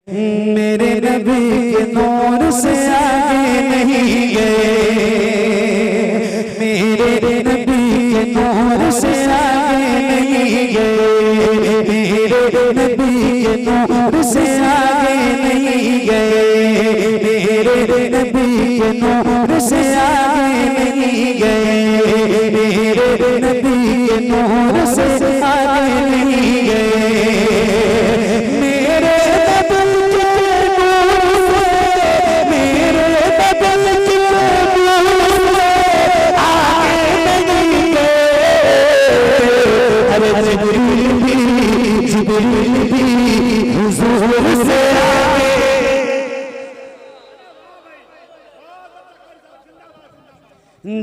मेरे नबी के नूर से आगे नहीं गए, मेरे नबी के नूर से आगे नहीं गए, मेरे नबी के नूर से आगे नहीं गए, मेरे नबी के नूर से आगे नहीं गए, मेरे नबी के नूर से आगे नहीं गए, मेरे बदल के नूर से, मेरे बदल के नूर से आगे नहीं गए। अरे जिब्रील भी हुजूर से आगे,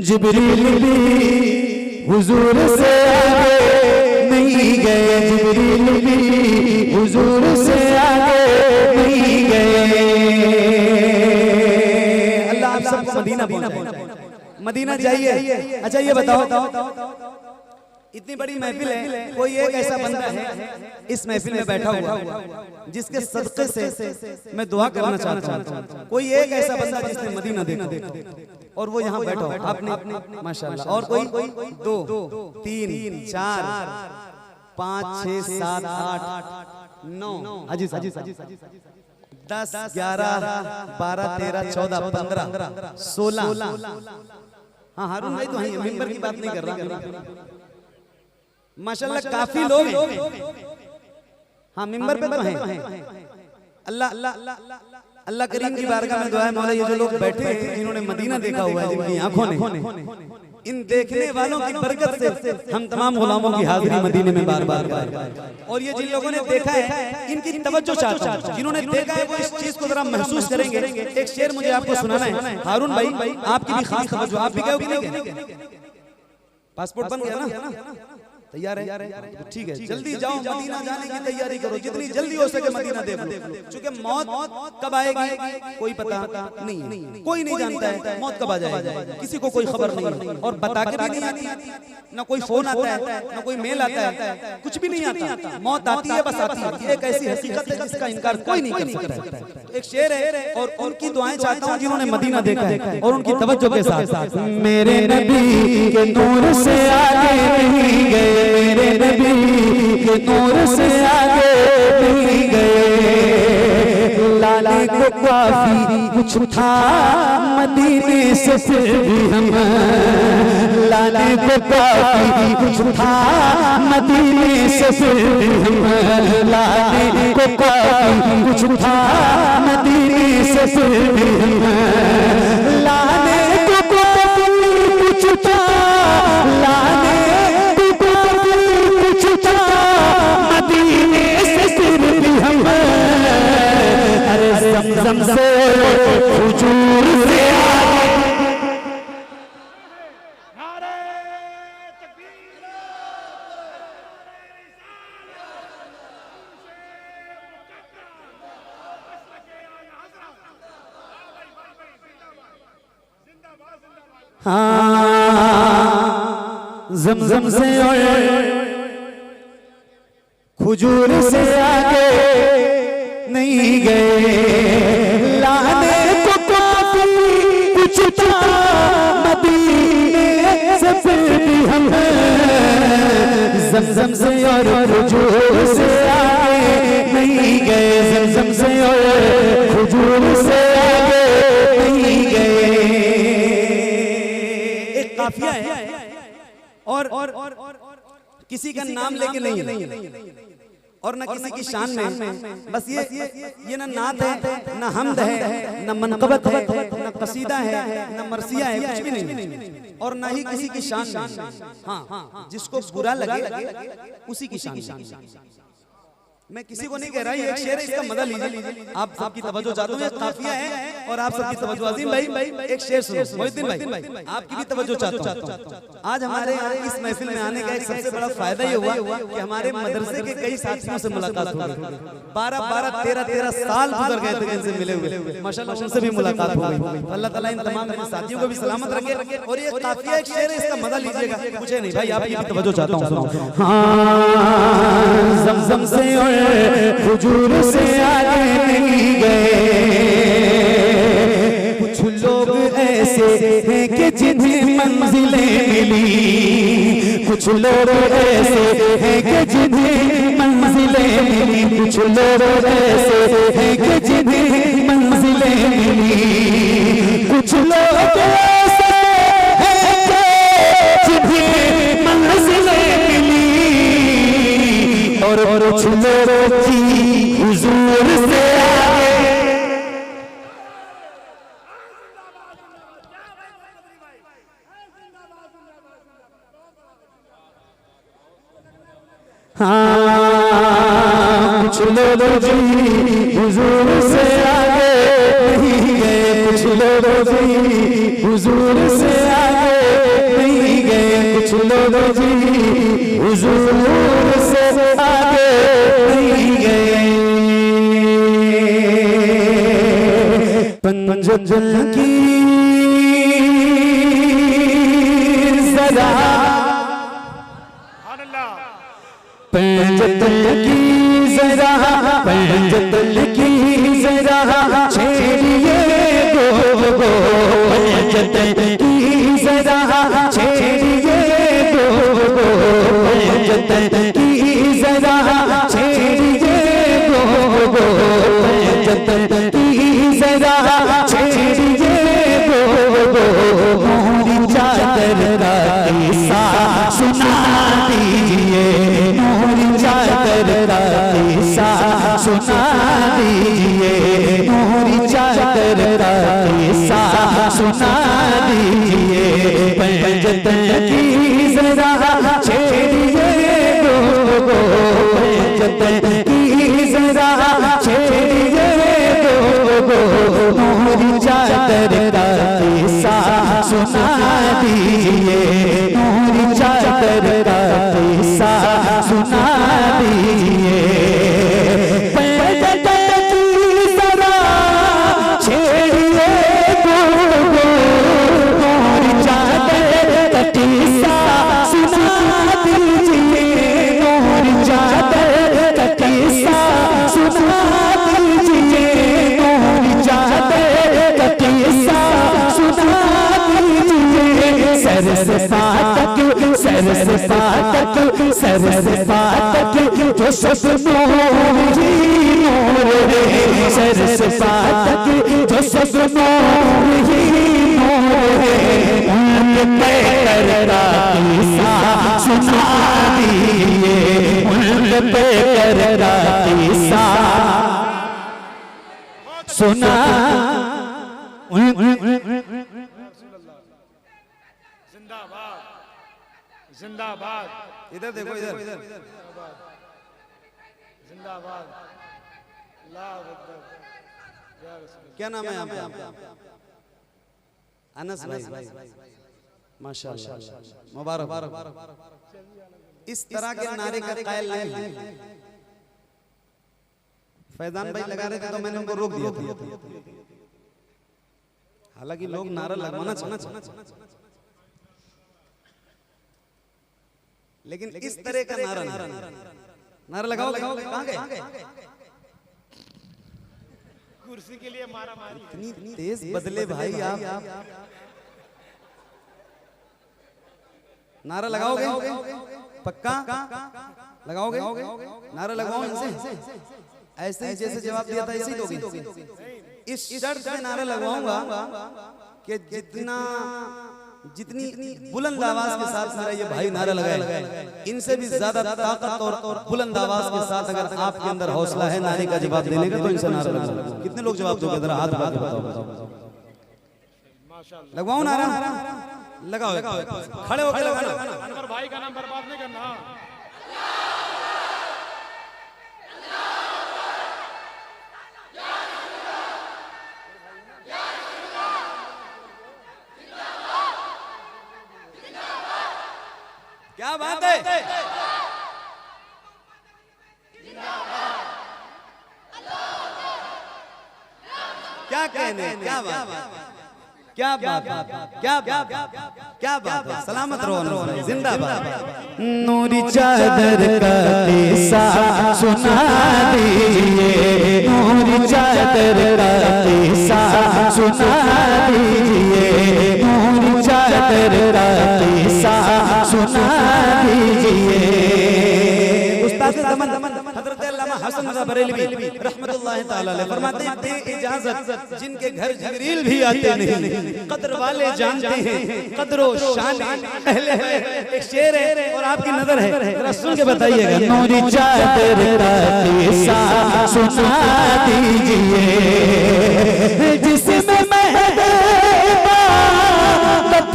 जिब्रील भी हुजूर से आगे नहीं गए, जिब्रील भी हुजूर से आगे नहीं गए। अल्लाह आप सबको मदीना मदीना जाइए। अच्छा ये बताओ, इतनी बड़ी महफिल है, कोई एक ऐसा बंदा है इस महफिल में बैठा हुआ जिसके सदक़े से मैं दुआ करना चाहता हूँ, कोई एक ऐसा बंदा जिसने मदीना देखा और वो यहाँ बैठा हो, आपने माशाल्लाह, और कोई 2 3 4 5 6 7 8 9 हाजी 10 11 12 13 14 15 16। हाँ हारून भाई तो हैं, मिंबर की बात नहीं कर रहा माशाल्लाह, काफी लोग हैं। हाँ मिंबर पे तो हैं। अल्लाह अल्लाह करीम की बारगाह में दुआ है मौला, ये जो लोग बैठे हैं जिन्होंने मदीना देखा हुआ है, जिनकी आंखों ने, इन देखने वालों की बरकत से हम तमाम गुलामों की हाजिरी मदीने में बार बार, और ये जिन लोगों ने देखा है इनकी तवज्जो चाहता हूं, जिन्होंने देखा है वो इस चीज को जरा महसूस करेंगे। एक शेर मुझे आपको सुनाना है हारून भाई, आपकी भी खास तवज्जो, आप भी गए हो कि नहीं? पासपोर्ट बन गया ना? तैयार है? ठीक है, जल्दी जाओ, मदीना जाने की तैयारी करो, जितनी जल्दी हो सके मदीना देखो, क्योंकि मौत कब आएगी कोई पता नहीं, कोई नहीं जानता है मौत कब आ जाएगी, किसी को कोई खबर नहीं, और बता के भी नहीं आती, ना कोई फोन आता है, ना कोई मेल आता है, कुछ भी नहीं आता, मौत आती है, बस आती है। एक ऐसी हकीकत है जिसका इनकार कोई नहीं कर सकता। एक शेर है और उनकी दुआएं चाहता हूँ जिन्होंने मदीना देखा है और उनकी तवज्जो के साथ, मेरे नबी के नूर से आगे नहीं गए, मेरे नबी के नूर से आगे नहीं गए, लाले को काफी कुछ था मदीने से फिर भी हम, लाले को काफी कुछ था मदीने से फिर भी हम, लाले को काफी कुछ था मदीने से फिर भी हम, लाले को काफी कुछ था, लाले मदीने से फिर भी हम, अरे ज़मज़म से हुजूर से आगे। हाँ ज़मज़म से हुजूर से आगे नहीं गए, लाने को काफी कुछ था मदीने से फिर भी हम, ज़मज़म से और हुजूर से आगे नहीं गए, ज़मज़म से और हुजूर से आगे नहीं गए। एक काफिया है और किसी का नाम लेके नहीं और न किसी की शान में, बस ये ना नात है, न हमद है, न मनक़बत है, न कसीदा है, न मरसिया है, कुछ भी नहीं, और न ही किसी की शान में। हाँ जिसको बुरा लगे उसी की शान। मैं किसी को नहीं कह रहा, ये एक शेर है, इसका मजा लीजिए। आप सबकी तवज्जो चाहता हूँ, ये काफिया है और आप सबकी तवज्जो। अजीम भाई एक शेर सुनो, मोहिद्दीन भाई आपकी भी तवज्जो चाहता हूँ। आज हमारे यहाँ इस महफिल में आने का एक सबसे बड़ा फायदा ये हुआ कि हमारे मदरसे के कई साथियों से मुलाकात हो गई। 12 13 साल गुजर गए थे इनसे मिले हुए, माशाल्लाह उनसे भी मुलाकात हो गई। अल्लाह ताला इन तमाम मेरे साथियों को भी सलामत रखे। और ये काफिया एक शेर है, इसका मजा लीजिएगा। मुझे नहीं भाई, आपकी भी तवज्जो चाहता हूँ। हाँ ज़मज़म से हुजूर से आगे नहीं कुछ लोग ऐसे हैं कि जिन्हें मंजिलें मिली, कुछ लोग ऐसे हैं कि जिन्हें मंजिलें मिली, कुछ लोग ऐसे हैं कि जिन्हें मंजिलें मिली, और कुछ लोग की हुजूर से आगे। हाँ, कुछ लोग जी हुजूर से आगे नहीं गए, कुछ लोग जी हुजूर से आगे नहीं गए, कुछ लोग जी हुजूर से आगे नहीं गए। पंजतन की सदा, पंजतन की जरा, पंजतन की जरा छेड़िए गो गो, पंजतन की जरा छेड़िए गो गो, पंजतन की जरा छेड़िए गो गो, पंजतन की जरा छेड़िए गो गो, मोरी चादर का किस्सा सुना दीजिए, चादर का किस्सा सुना दीजिए, मोरी चादर का किस्सा सुना दीजिए, पंजतन की जरा छेड़िए गो गो, पंजतन की जरा छेड़िए गो गो, मोरी चादर का किस्सा सुना दीजिए, मोरी चादर का किस्सा सुना दीजिए, पंजतन की जरा छेड़िए गो गो, मोरी चादर का किस्सा सुना दीजिए, मोरी चादर का किस्सा सुना दीजिए, मोरी चादर का किस्सा सुना दीजिए, सर से फाटक, सर से फाटक, सर से फाटक जो सब नूर ही नूर है, सर से फाटक जो सब नूर ही नूर है, उनके पैर का किस्सा सुना दीजिए, उनके पैर का किस्सा सुना। जिंदाबाद, जिंदाबाद, इधर देखो, इधर जिंदाबाद, अल्लाहू अकबर, या रसूल। क्या नाम है आपका? अनस भाई, माशाअल्लाह, मुबारक। इस तरह के नारे का कायल नहीं है। फैजान भाई लगा रहे थे तो मैंने उनको रोक दिया था, हालांकि लोग नारा लगवाना चाहते, लेकिन इस तरह का नारा लगाओ, कहाँ गए? कुर्सी के लिए मारा मारी, इतनी तेज बदले भाई आप। नारा लगाओगे? पक्का लगाओगे? नारा लगवाओ इनसे, ऐसे ही जैसे जवाब दिया था ऐसे ही दोगे। इस शर्त पे नारा लगवाऊंगा कि जितनी बुलंद आवाज के साथ मेरा ये भाई नारा लगाए, इनसे भी ज्यादा ताकत और बुलंद आवाज के साथ अगर आपके अंदर हौसला है नारे का जवाब देने का, तो इनसे नारा लगाओ। कितने लोग जवाब दोगे? जरा हाथ उठा के बताओ। लगवाओ नारा, लगाओ, खड़े होकर लगाना। अनवर भाई का नाम बर्बाद नहीं करना। क्या बात है? क्या कहने, क्या बात, क्या बात, क्या बात, क्या बात है। सलामत रहो, जिंदाबाद। नूरी चादर का किस्सा सुना दीजिए, नूरी चादर का किस्सा सुना दीजिए, नूरी चादर का किस्सा सुना दीजिए, रज़ा बरेलवी रहमतुल्लाह ताला अलैह फरमाते हैं बे इजाजत जिनके घर जिब्रील भी आते नहीं, कद्र वाले जानते हैं कद्रो शान अहले बैत। एक शेर है और आपकी नजर है, जरा सुन के बताइएगा। नूरी चादर का किस्सा सुना दीजिए जिसमें महबूबा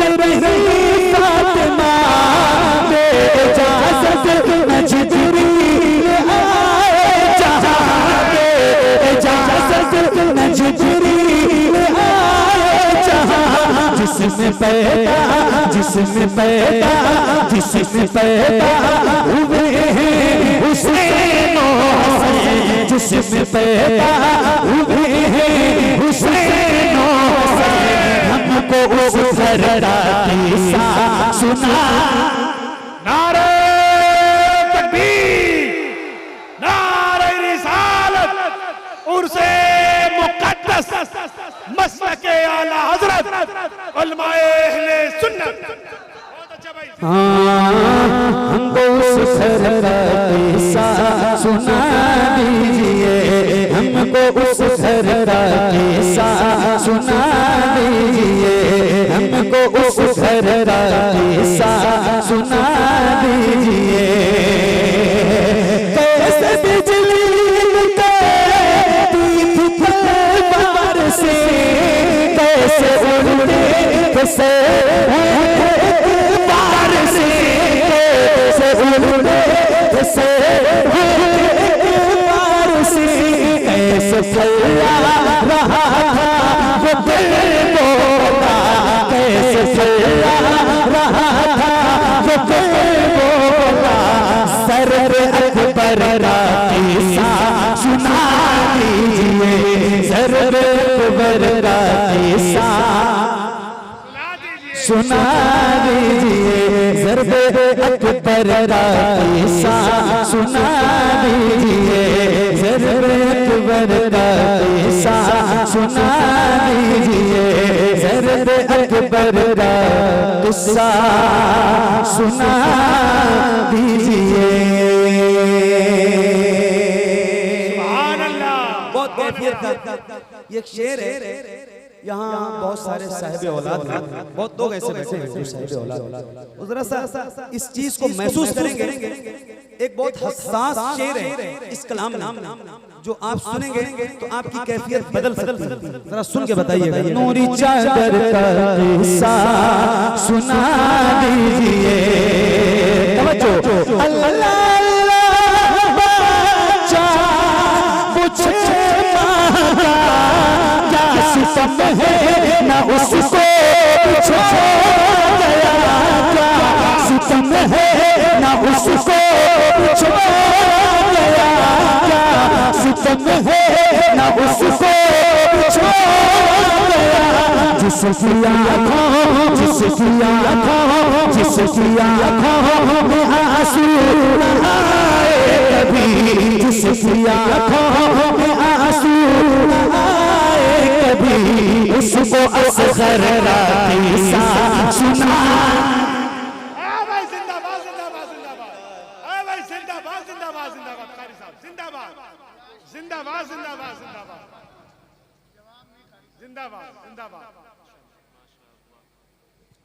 रही फातिमा बे इजाजत न जिब्रील आए जहां बे इजाजत न जिब्रील आए जहां जिसमें पैदा जिसमें पैदा जिसमें पैदा हुए हैं हुसैन जिसमें पैदा हुए हैं हुसैन हमको उस घरड़ा किस्सा सुना। नारे तकबीर, नारे रिसालत, उर्से मुक़द्दस, मसलके आला हज़रत उलमाए अहले सुन्नत। बहुत अच्छा भाई। हमको उस घरड़ा किस्सा सुना दीजिए हमको उस घरड़ा किस्सा सुना दीजिए हमको उस घरड़ा किस्सा सुना दीजिए। कैसे बिजली कड़कती तलवार से कैसे उड़े कैसे बार से कैसे उड़े कैसे बार से कैसे फैला रहा था वो दिल बोला कैसे फैला रहा था वो दिल बोला। सरवर अकबर का किस्सा सुना दीजिए सरवर अकबर का किस्सा सुना दीजिए ज़रबे अकबर का किस्सा सुना दीजिए ज़रबे अकबर का किस्सा सुना दीजिए ज़रबे अकबर का किस्सा सुना दीजिए। सुभान अल्लाह। बहुत कैफियत का ये एक शेर है। यहाँ बहुत सारे साहिब औलाद हैं, बहुत लोग ऐसे बैठे हैं जो साहिब औलाद, तो जरा सा इस चीज को महसूस करेंगे। एक बहुत हसास शेर है इस कलाम जो आप सुनेंगे तो आपकी कैफियत बदल सकती है। जरा सुन के बताइएगा। नूरी चादर का किस्सा सुना दीजिए तवज्जो अल्लाह बच्चा मुझे मांगा क्या सितम है ना उसको छोड़ गया क्या सितम है ना उसको छोड़ गया क्या सितम है ना उसको छोड़ गया। जिसकी आँखों में आंसू न आए कभी जिसकी आँखों में आंसू न आए कभी उसको असगर का किस्सा सुना। भाई जिंदाबाद जिंदाबाद जिंदाबाद। भाई जिंदाबाद जिंदाबाद जिंदाबाद। कारी साहब जिंदाबाद जिंदाबाद जिंदाबाद जिंदाबाद जिंदाबाद जिंदाबाद।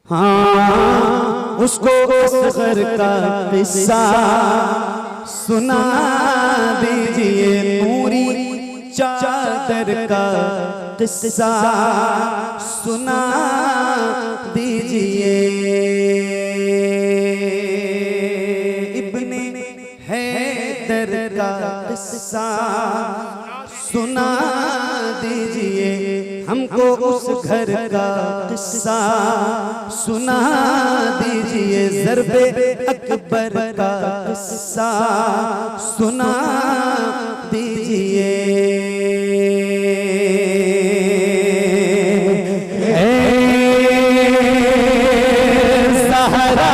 हाँ उसको असगर का किस्सा सुना दीजिए नूरी चादर का किस्सा सुना दीजिए। इब्ने हैदर का किस्सा सुना दीजिए हमको उस घर का किस्सा सुना दीजिए ज़रबे अकबर का किस्सा सुना दीजिए। सहरा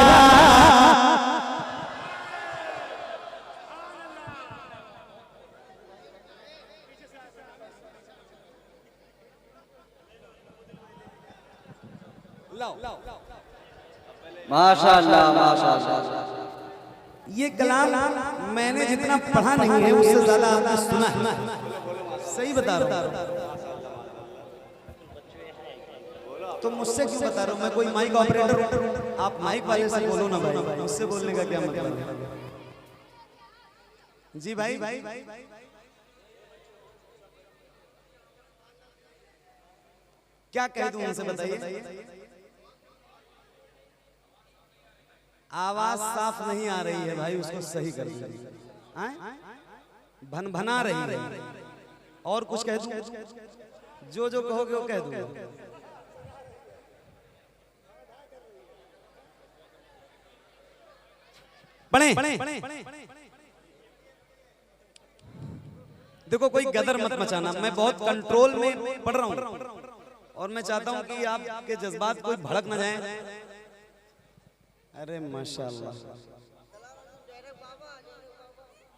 माशाअल्लाह माशाअल्लाह। ये कलाम मैंने जितना पढ़ा नहीं है उससे ज्यादा आपने सुना है, सही बता रहा हूँ। तो मुझसे क्यों बता रहा हूँ, मैं कोई माइक ऑपरेटर हूँ? आप माइक वाले से बोलो ना भाई, मुझसे बोलने का क्या मतलब है? जी भाई, क्या कह दूं उनसे बताइए? आवाज साफ नहीं आ रही है भाई, उसको सही कर दीजिए। भनभना रही है। और कुछ कह दूं? जो जो कहोगे वो कह दूंगा। पढ़े। देखो कोई गदर मत मचाना, मैं बहुत कंट्रोल में पढ़ रहा हूं और मैं चाहता हूं कि आपके जज्बात कोई भड़क ना जाएं। अरे माशाल्लाह,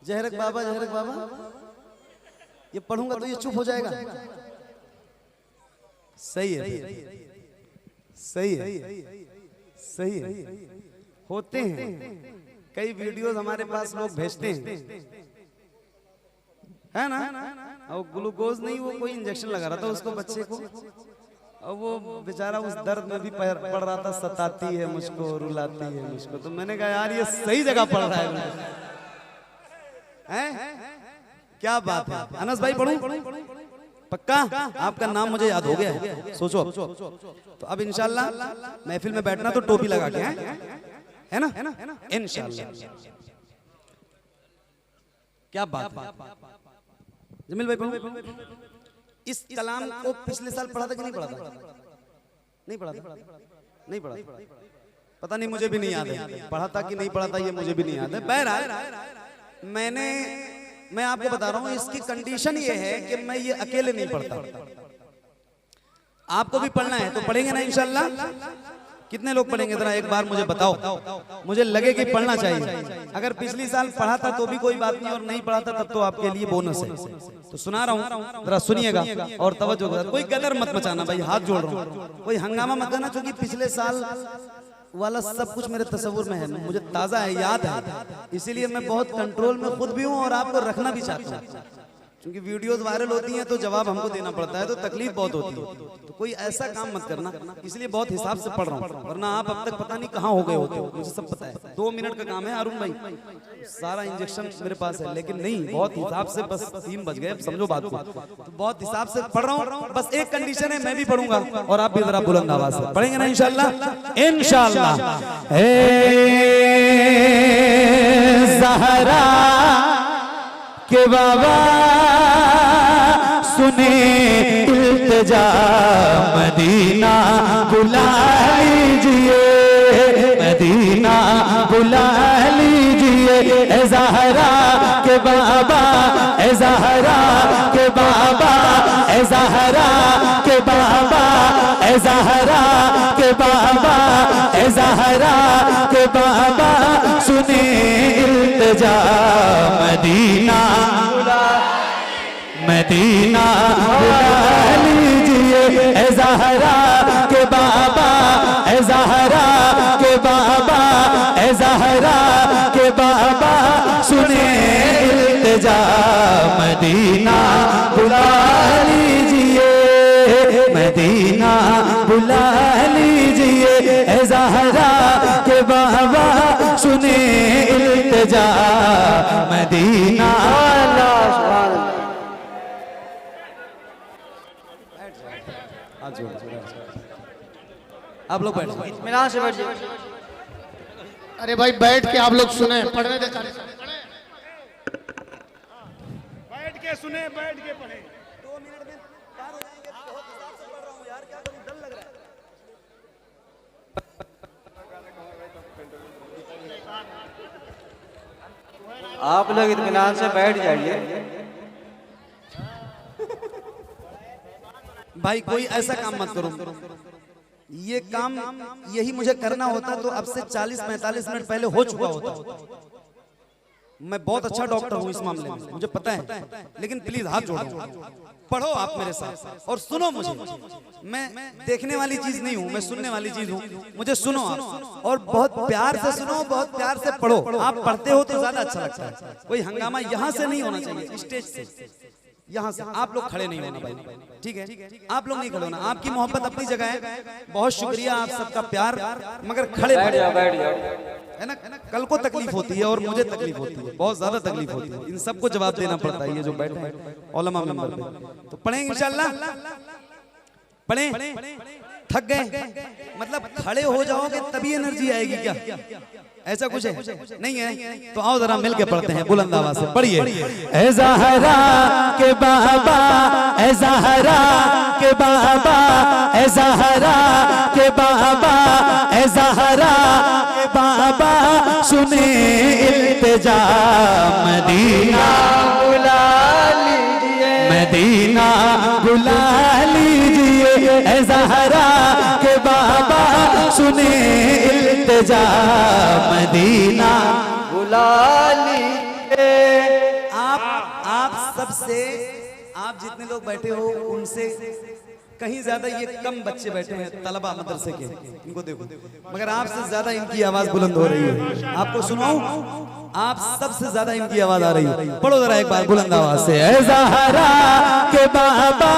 जहरक बाबा, जहरक बाबा, ये पढ़ूंगा तो ये चुप हो जाएगा। सही है, सही है, सही है। होते हैं कई वीडियोस हमारे पास लोग भेजते हैं, है ना? और ग्लूकोज नहीं, वो कोई इंजेक्शन लगा रहा था उसको, बच्चे को, और वो बेचारा उस दर्द में भी पढ़ रहा था, सताती है मुझको, रुलाती है मुझको। तो मैंने कहा यार ये सही जगह पढ़ रहा है। क्या बात है अनस भाई, पढ़ूं? पक्का? आपका नाम मुझे याद हो गया है, सोचो। तो अब इंशाल्लाह महफिल में बैठना तो टोपी लगा के, है ना? इंशाल्लाह। क्या बात है जमील भाई, पढ़ो। इस कलाम को पिछले साल पढ़ा था कि नहीं पढ़ा था? नहीं पढ़ा था, नहीं पढ़ा, पता नहीं, मुझे भी नहीं याद है पढ़ा था कि नहीं पढ़ा था, ये मुझे भी नहीं याद है। बहरहाल मैं आपको बता रहा हूं, इसकी कंडीशन ये है कि मैं ये अकेले नहीं पढ़ता, आपको भी पढ़ना है तो पढ़ेंगे ना इंशाल्लाह? कितने लोग पढ़ेंगे जरा एक बार मुझे बताओ, मुझे लगे कि पढ़ना चाहिए। अगर पिछली साल पढ़ा था तो भी कोई बात नहीं, और नहीं पढ़ा था तब तो आपके लिए बोनस है। तो सुना रहा हूँ, जरा सुनिएगा और तवज्जो के साथ। कोई गदर मत मचाना भाई, हाथ जोड़ रहा हूँ, कोई हंगामा मत करना, क्योंकि पिछले साल वाला सब कुछ मेरे तस्वुर में है, मुझे ताजा है, याद है, इसीलिए मैं बहुत कंट्रोल में खुद भी हूँ और आपको रखना भी चाहता हूँ। क्योंकि वीडियोस वायरल होती हैं तो जवाब हमको देना पड़ता है, तो तकलीफ बहुत होती है। तो कोई ऐसा काम मत करना, इसलिए बहुत हिसाब से पढ़ रहा हूँ, वरना आप अब तक पता नहीं कहाँ हो गए होते हो, मुझे सब पता है। 2 मिनट का काम है अरुण भाई, सारा इंजेक्शन मेरे पास है, लेकिन नहीं, बहुत हिसाब से, बस 3 बज गए, अब समझो बात को। तो बहुत हिसाब से पढ़ रहा हूँ, बस एक कंडीशन है, मैं भी पढ़ूंगा और आप भी जरा बुलंद आवाज से पढ़ेंगे ना इंशाल्लाह? इंशाल्लाह। ज़हरा के बाबा सुने इल्तिजा, मदीना बुला लीजिए, मदीना बुला लीजिए। ए ज़हरा के बाबा, ए ज़हरा के बाबा, ए ज़हरा के बाबा, ए ज़हरा के बाबा, ए ज़हरा के बाबा सुने इल्तिजा, मदीना मदीना बुला लीजिए। ए ज़हरा के बाबा, ए ज़हरा के बाबा, ए ज़हरा के बाबा सुने इल्तिजा, मदीना बुला लीजिए, मदीना बुला लीजिए। ए ज़हरा के बाबा सुने इल्तिजा, मदीना। आप लोग बैठ जाओ, इत्मीनान से बैठ जाओ। अरे भाई बैठ के आप लोग सुने, पढ़ने दे। बैठ के सुने, बैठ के पढ़े। 2 मिनट में पार हो जाएंगे, बहुत हिसाब से पढ़ रहा हूँ यार, क्या करूं, डर लग रहा है। आप लोग इत्मीनान से बैठ जाइए। भाई कोई ऐसा काम मत करो, ये काम यही मुझे करना होता तो अब से 40-45 मिनट पहले हो चुका होता। मैं बहुत अच्छा डॉक्टर हूँ इस मामले में, मुझे पता है, लेकिन प्लीज हाथ जोड़ो, पढ़ो आप मेरे साथ और सुनो मुझे। मैं देखने वाली चीज नहीं हूँ, मैं सुनने वाली चीज हूँ, मुझे सुनो आप और बहुत प्यार से सुनो, बहुत प्यार से पढ़ो। आप पढ़ते हो तो ज्यादा अच्छा लगता है। कोई हंगामा यहाँ से नहीं होना चाहिए, स्टेज से, यहाँ से। आप लोग खड़े नहीं होना भाई, ठीक है? आप लोग नहीं खड़े होना। आपकी मोहब्बत अपनी जगह है, बहुत शुक्रिया आप सबका प्यार, मगर खड़े बैठ जाओ, बैठ जाओ। है ना? कल को तकलीफ होती है और मुझे तकलीफ होती है, बहुत ज्यादा तकलीफ होती है। इन सबको जवाब देना पड़ता है, ये जो बैठे हैं उलमा मेंबर पे। तो पढ़ेंगे इंशाल्लाह, पढ़ें। थक गए मतलब खड़े हो जाओगे तभी एनर्जी आएगी क्या? ऐसा कुछ है? नहीं है? तो आओ जरा मिलके पढ़ते हैं बुलंद आवाज से, पढ़िए। ए ज़हरा के बाबा, ए ज़हरा के बाबा, ए ज़हरा के बाबा, ए ज़हरा के बाबा, सुने इल्तिजा मदीना बुला लीजिए, मदीना बुला लीजिए। ए ज़हरा के बाबा, सुने इल्तिजा मदीना बुला लीजिए। आप सबसे, आप जितने लोग बैठे हो उनसे कहीं ज्यादा ये कम बच्चे बैठे हैं तलबा मदरसे के, इनको देखो, मगर आपसे ज्यादा इनकी आवाज बुलंद हो रही है। आपको सुनाऊं? आप सबसे ज्यादा इनकी आवाज आ रही है। पढ़ो जरा एक बार बुलंद आवाज से। ए ज़हरा के बाबा,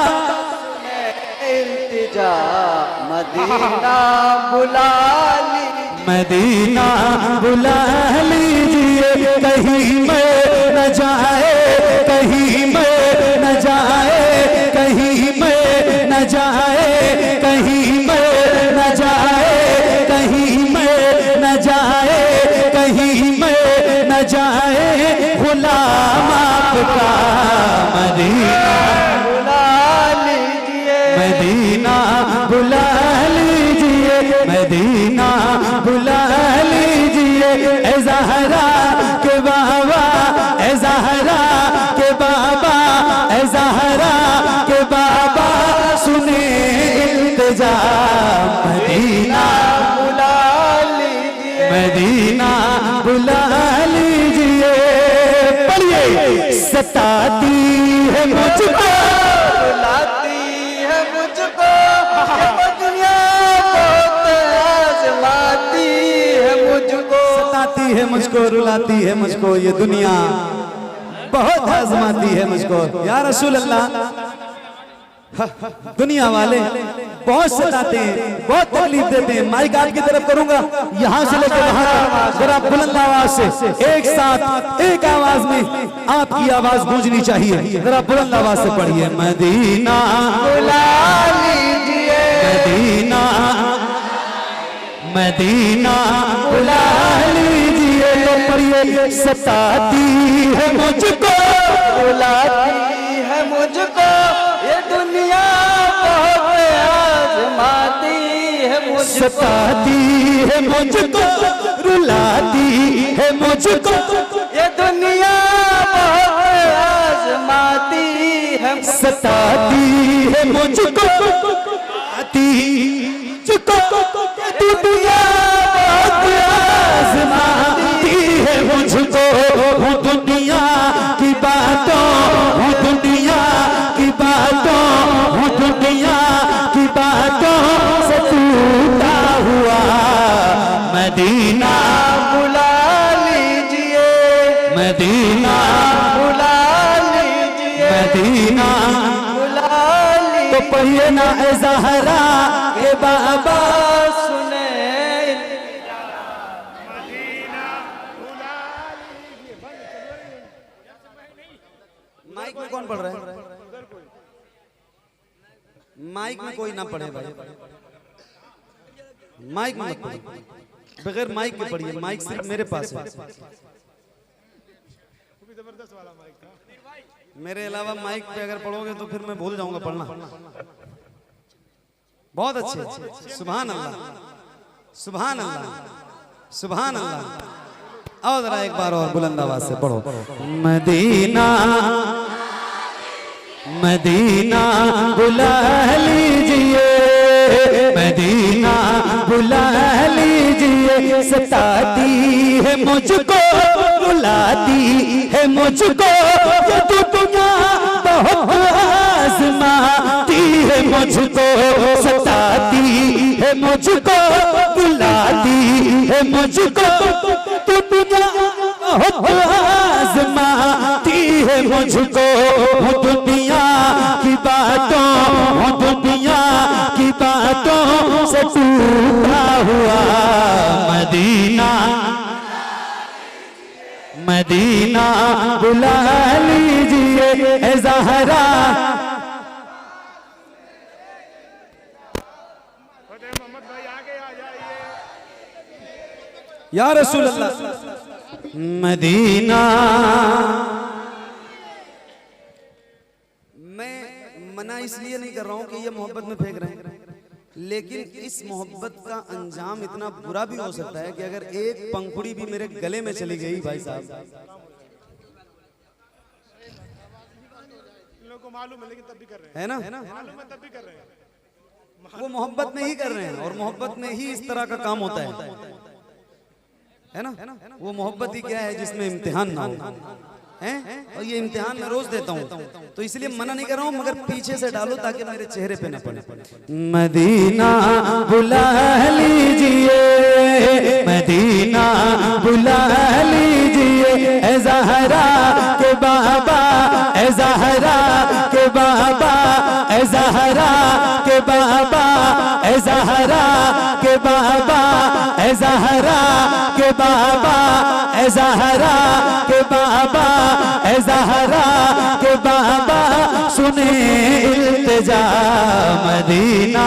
इल्तिजा मदीना बुला लीजिए, मदीना बुला लीजिए। कहीं मैं न जाए, कहीं मैं न जाए, कहीं मैं न जाए, कहीं मैं न जाए, कहीं मैं न जाए, कहीं मैं न जाए गुलाम आपका मदीना बुला लीजिए, मदीना बुला लीजिए, मदीना बुला लीजिए। ए ज़हरा के बाबा, ए ज़हरा के बाबा, ए ज़हरा के बाबा, सुने इल्तिजा मदीना बुला लीजिए, मदीना बुला लीजिए। पढ़िए। सताती है मुझको, बुलाती है मुझको, ये दुनिया बहुत आजमाती है मुझको, सताती है मुझको, रुलाती है मुझको, ये दुनिया बहुत आजमाती है मुझको। या रसूल अल्लाह, दुनिया वाले बहुत सताते हैं, बहुत तकलीफ देते हैं। माइक आपकी तरफ करूंगा, यहाँ से लेकर वहां तक, जरा बुलंद आवाज से एक साथ एक आवाज में आपकी आवाज गूंजनी चाहिए। जरा बुलंद आवाज से पढ़िए। मदीना बुला लीजिए, मदीना, मदीना बुला लीजिए। तो पढ़िए। सताती है मुझको, बुलाती है मुझको, ये दुनिया बहुत आजमाती है मुझको, सताती है मुझको, रुलाती है मुझको, ये दुनिया बहुत आजमाती है मुझको, सताती है मुझको, आती मुझको, दुनिया बहुत आजमाती है मुझको। हूँ दुनिया की बातों, हूँ दुनिया की बातों, हूँ दुनिया की बातों से टूटा हुआ। मदीना बुला लीजिए, मदीना बुला लीजिए, मदीना। बुला लीजिए। तो पढ़िए ना ए ज़हरा के बाबा, सुने माइक में कौन पढ़ रहा है? माइक में कोई ना पढ़े भाई, माइक में मत पढ़िए, बगैर माइक के पढ़िए। माइक सिर्फ मेरे पास है, मेरे अलावा माइक पे अगर पढ़ोगे तो फिर मैं भूल जाऊंगा पढ़ना। बहुत अच्छे, सुभान अल्लाह, सुभान अल्लाह, सुभान अल्लाह। आओ जरा एक बार और बुलंद आवाज से पढ़ो। मदीना मदीना बुला लीजिए, मदीना बुला लीजिए। सताती है मुझको, रुलाती है मुझको, ये दुनिया बहुत आजमाती है मुझको, सताती है मुझको, रुलाती है मुझको, दुनिया बहुत आजमाती है मुझको। दुनिया की बातों, दुनिया की बातों से टूटा हुआ मदीना, मदीना बुला लीजिए ए ज़हरा। फतेह मोहम्मद भाई आगे आ जाइए। या रसूल अल्लाह। मदीना मैं मना इसलिए नहीं कर रहा हूं कि ये मोहब्बत में फेंक रहे हैं, लेकिन इस मोहब्बत का अंजाम इतना बुरा भी हो सकता है कि अगर एक पंखुड़ी भी मेरे गले में चली गई भाई साहब, इन लोगों को मालूम है लेकिन तब भी कर रहे हैं, है ना, मालूम है तब भी कर रहे हैं। वो मोहब्बत में ही कर रहे हैं और मोहब्बत में ही इस तरह का काम होता है ना। वो मोहब्बत ही क्या है जिसमें इम्तिहान ना हो, हैं? और ये इम्तिहान मैं रोज देता हूँ, तो इसलिए मना नहीं कर रहा हूँ, मगर पीछे से डालो ताकि मेरे चेहरे पे न पड़े। मदीना बुला लीजिए, मदीना बुला लीजिए ए ज़हरा के बाबा, ए ज़हरा के बाबा, ए ज़हरा के बाबा, ए ज़हरा के बाबा, ए ज़हरा के बाबा, ए ज़हरा के बाबा, ए ज़हरा के बाबा, सुने इल्तिजा मदीना।